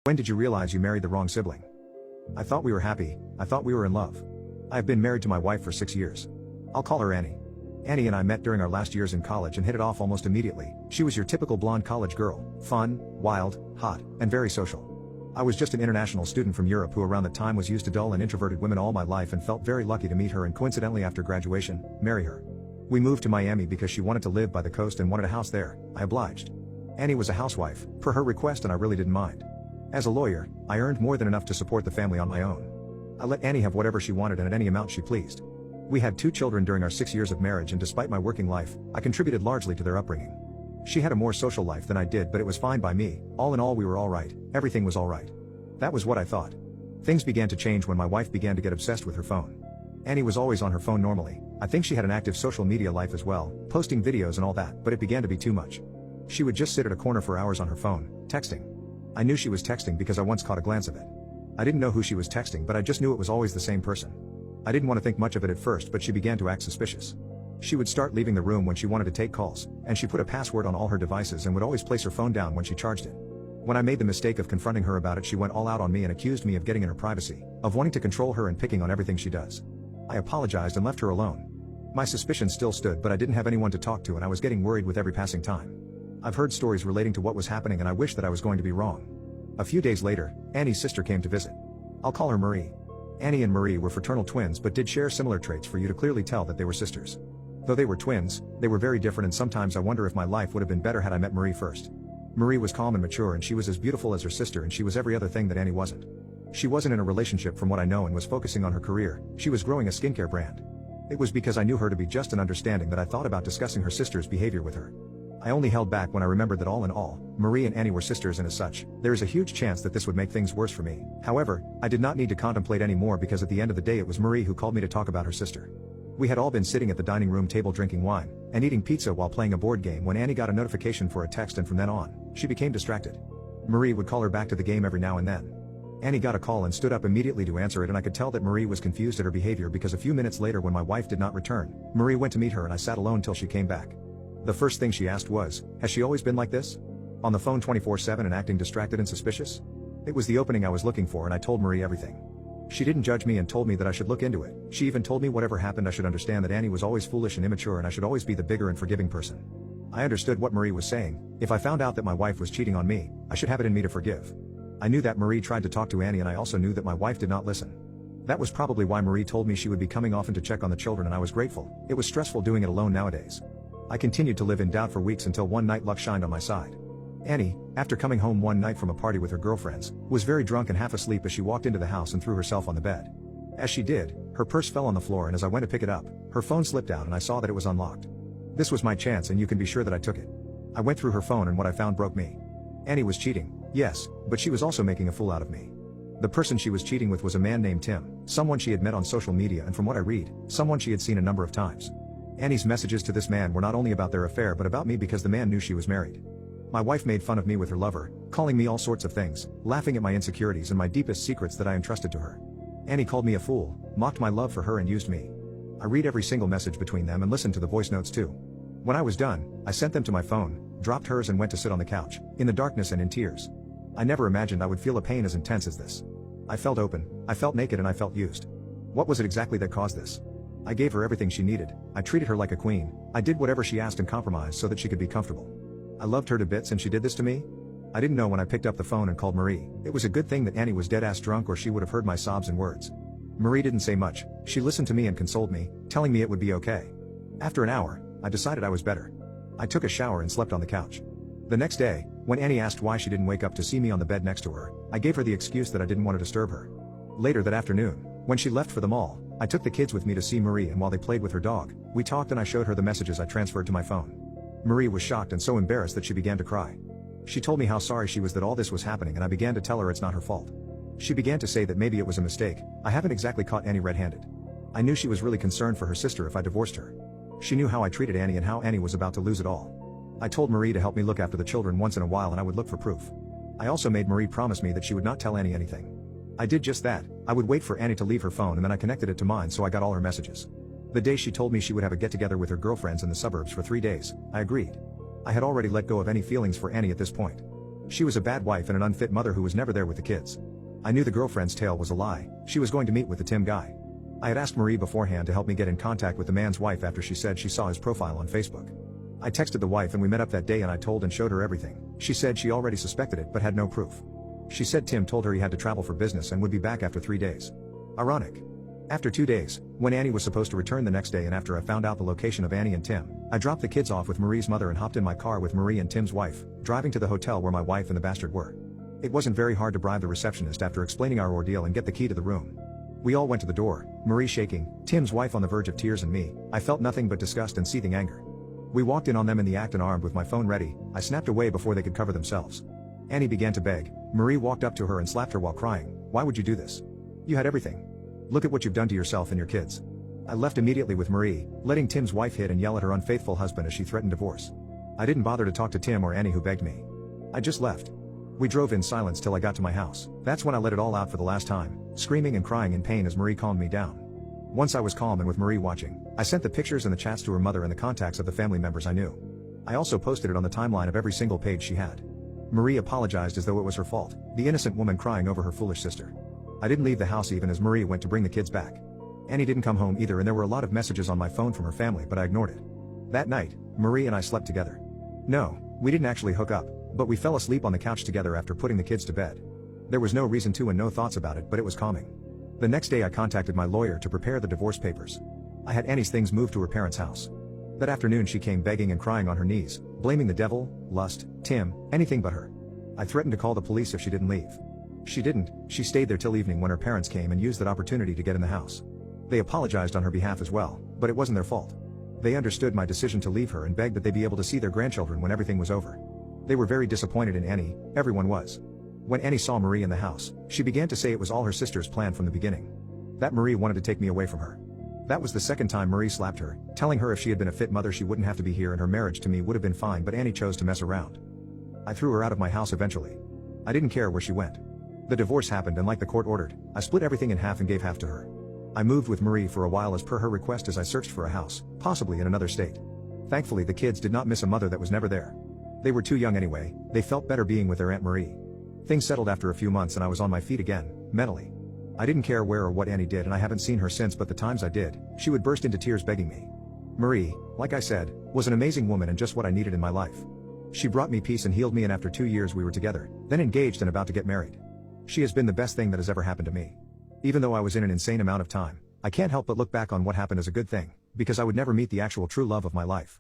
When did you realize you married the wrong sibling? I thought we were happy, I thought we were in love. I have been married to my wife for 6 years. I'll call her Annie. Annie and I met during our last years in college and hit it off almost immediately. She was your typical blonde college girl, fun, wild, hot, and very social. I was just an international student from Europe who around the time was used to dull and introverted women all my life and felt very lucky to meet her and coincidentally after graduation, marry her. We moved to Miami because she wanted to live by the coast and wanted a house there. I obliged. Annie was a housewife, per her request, and I really didn't mind. As a lawyer, I earned more than enough to support the family on my own. I let Annie have whatever she wanted and at any amount she pleased. We had 2 children during our 6 years of marriage, and despite my working life, I contributed largely to their upbringing. She had a more social life than I did, but it was fine by me. All in all, we were all right. Everything was all right. That was what I thought. Things began to change when my wife began to get obsessed with her phone. Annie was always on her phone normally. I think she had an active social media life as well, posting videos and all that, but it began to be too much. She would just sit at a corner for hours on her phone, texting. I knew she was texting because I once caught a glance of it. I didn't know who she was texting, but I just knew it was always the same person. I didn't want to think much of it at first, but she began to act suspicious. She would start leaving the room when she wanted to take calls, and she put a password on all her devices and would always place her phone down when she charged it. When I made the mistake of confronting her about it, she went all out on me and accused me of getting in her privacy, of wanting to control her and picking on everything she does. I apologized and left her alone. My suspicions still stood, but I didn't have anyone to talk to and I was getting worried with every passing time. I've heard stories relating to what was happening and I wished that I was going to be wrong. A few days later, Annie's sister came to visit. I'll call her Marie. Annie and Marie were fraternal twins but did share similar traits for you to clearly tell that they were sisters. Though they were twins, they were very different, and sometimes I wonder if my life would have been better had I met Marie first. Marie was calm and mature, and she was as beautiful as her sister, and she was every other thing that Annie wasn't. She wasn't in a relationship from what I know and was focusing on her career. She was growing a skincare brand. It was because I knew her to be just and understanding that I thought about discussing her sister's behavior with her. I only held back when I remembered that all in all, Marie and Annie were sisters, and as such, there is a huge chance that this would make things worse for me. However, I did not need to contemplate any more because at the end of the day it was Marie who called me to talk about her sister. We had all been sitting at the dining room table drinking wine and eating pizza while playing a board game when Annie got a notification for a text, and from then on, she became distracted. Marie would call her back to the game every now and then. Annie got a call and stood up immediately to answer it, and I could tell that Marie was confused at her behavior because a few minutes later, when my wife did not return, Marie went to meet her and I sat alone till she came back. The first thing she asked was, "Has she always been like this? On the phone 24/7 and acting distracted and suspicious?" It was the opening I was looking for, and I told Marie everything. She didn't judge me and told me that I should look into it. She even told me whatever happened I should understand that Annie was always foolish and immature and I should always be the bigger and forgiving person. I understood what Marie was saying. If I found out that my wife was cheating on me, I should have it in me to forgive. I knew that Marie tried to talk to Annie, and I also knew that my wife did not listen. That was probably why Marie told me she would be coming often to check on the children, and I was grateful. It was stressful doing it alone nowadays. I continued to live in doubt for weeks until one night luck shined on my side. Annie, after coming home one night from a party with her girlfriends, was very drunk and half asleep as she walked into the house and threw herself on the bed. As she did, her purse fell on the floor, and as I went to pick it up, her phone slipped out and I saw that it was unlocked. This was my chance, and you can be sure that I took it. I went through her phone and what I found broke me. Annie was cheating, yes, but she was also making a fool out of me. The person she was cheating with was a man named Tim, someone she had met on social media, and from what I read, someone she had seen a number of times. Annie's messages to this man were not only about their affair but about me because the man knew she was married. My wife made fun of me with her lover, calling me all sorts of things, laughing at my insecurities and my deepest secrets that I entrusted to her. Annie called me a fool, mocked my love for her, and used me. I read every single message between them and listened to the voice notes too. When I was done, I sent them to my phone, dropped hers and went to sit on the couch, in the darkness and in tears. I never imagined I would feel a pain as intense as this. I felt open, I felt naked, and I felt used. What was it exactly that caused this? I gave her everything she needed, I treated her like a queen, I did whatever she asked and compromised so that she could be comfortable. I loved her to bits and she did this to me? I didn't know when I picked up the phone and called Marie. It was a good thing that Annie was dead-ass drunk, or she would have heard my sobs and words. Marie didn't say much, she listened to me and consoled me, telling me it would be okay. After an hour, I decided I was better. I took a shower and slept on the couch. The next day, when Annie asked why she didn't wake up to see me on the bed next to her, I gave her the excuse that I didn't want to disturb her. Later that afternoon, when she left for the mall, I took the kids with me to see Marie, and while they played with her dog, we talked and I showed her the messages I transferred to my phone. Marie was shocked and so embarrassed that she began to cry. She told me how sorry she was that all this was happening, and I began to tell her it's not her fault. She began to say that maybe it was a mistake. I haven't exactly caught Annie red-handed. I knew she was really concerned for her sister if I divorced her. She knew how I treated Annie and how Annie was about to lose it all. I told Marie to help me look after the children once in a while and I would look for proof. I also made Marie promise me that she would not tell Annie anything. I did just that. I would wait for Annie to leave her phone and then I connected it to mine so I got all her messages. The day she told me she would have a get-together with her girlfriends in the suburbs for 3 days, I agreed. I had already let go of any feelings for Annie at this point. She was a bad wife and an unfit mother who was never there with the kids. I knew the girlfriend's tale was a lie. She was going to meet with the Tim guy. I had asked Marie beforehand to help me get in contact with the man's wife after she said she saw his profile on Facebook. I texted the wife and we met up that day and I told and showed her everything. She said she already suspected it but had no proof. She said Tim told her he had to travel for business and would be back after 3 days. Ironic. After 2 days, when Annie was supposed to return the next day and after I found out the location of Annie and Tim, I dropped the kids off with Marie's mother and hopped in my car with Marie and Tim's wife, driving to the hotel where my wife and the bastard were. It wasn't very hard to bribe the receptionist after explaining our ordeal and get the key to the room. We all went to the door, Marie shaking, Tim's wife on the verge of tears and me. I felt nothing but disgust and seething anger. We walked in on them in the act and armed with my phone ready, I snapped away before they could cover themselves. Annie began to beg. Marie walked up to her and slapped her while crying. Why would you do this? You had everything. Look at what you've done to yourself and your kids. I left immediately with Marie, letting Tim's wife hit and yell at her unfaithful husband as she threatened divorce. I didn't bother to talk to Tim or Annie who begged me. I just left. We drove in silence till I got to my house. That's when I let it all out for the last time, screaming and crying in pain as Marie calmed me down. Once I was calm and with Marie watching, I sent the pictures and the chats to her mother and the contacts of the family members I knew. I also posted it on the timeline of every single page she had. Marie apologized as though it was her fault, the innocent woman crying over her foolish sister. I didn't leave the house even as Marie went to bring the kids back. Annie didn't come home either and there were a lot of messages on my phone from her family but I ignored it. That night, Marie and I slept together. No, we didn't actually hook up, but we fell asleep on the couch together after putting the kids to bed. There was no reason to and no thoughts about it but it was calming. The next day I contacted my lawyer to prepare the divorce papers. I had Annie's things moved to her parents' house. That afternoon she came begging and crying on her knees, blaming the devil, lust, Tim, anything but her. I threatened to call the police if she didn't leave. She didn't, she stayed there till evening when her parents came and used that opportunity to get in the house. They apologized on her behalf as well, but it wasn't their fault. They understood my decision to leave her and begged that they be able to see their grandchildren when everything was over. They were very disappointed in Annie, everyone was. When Annie saw Marie in the house, she began to say it was all her sister's plan from the beginning. That Marie wanted to take me away from her. That was the second time Marie slapped her, telling her if she had been a fit mother she wouldn't have to be here and her marriage to me would have been fine but Annie chose to mess around. I threw her out of my house eventually. I didn't care where she went. The divorce happened and like the court ordered, I split everything in half and gave half to her. I moved with Marie for a while as per her request as I searched for a house, possibly in another state. Thankfully the kids did not miss a mother that was never there. They were too young anyway, they felt better being with their Aunt Marie. Things settled after a few months and I was on my feet again, mentally. I didn't care where or what Annie did and I haven't seen her since but the times I did, she would burst into tears begging me. Marie, like I said, was an amazing woman and just what I needed in my life. She brought me peace and healed me and after 2 years we were together, then engaged and about to get married. She has been the best thing that has ever happened to me. Even though I was in an insane amount of time, I can't help but look back on what happened as a good thing, because I would never meet the actual true love of my life.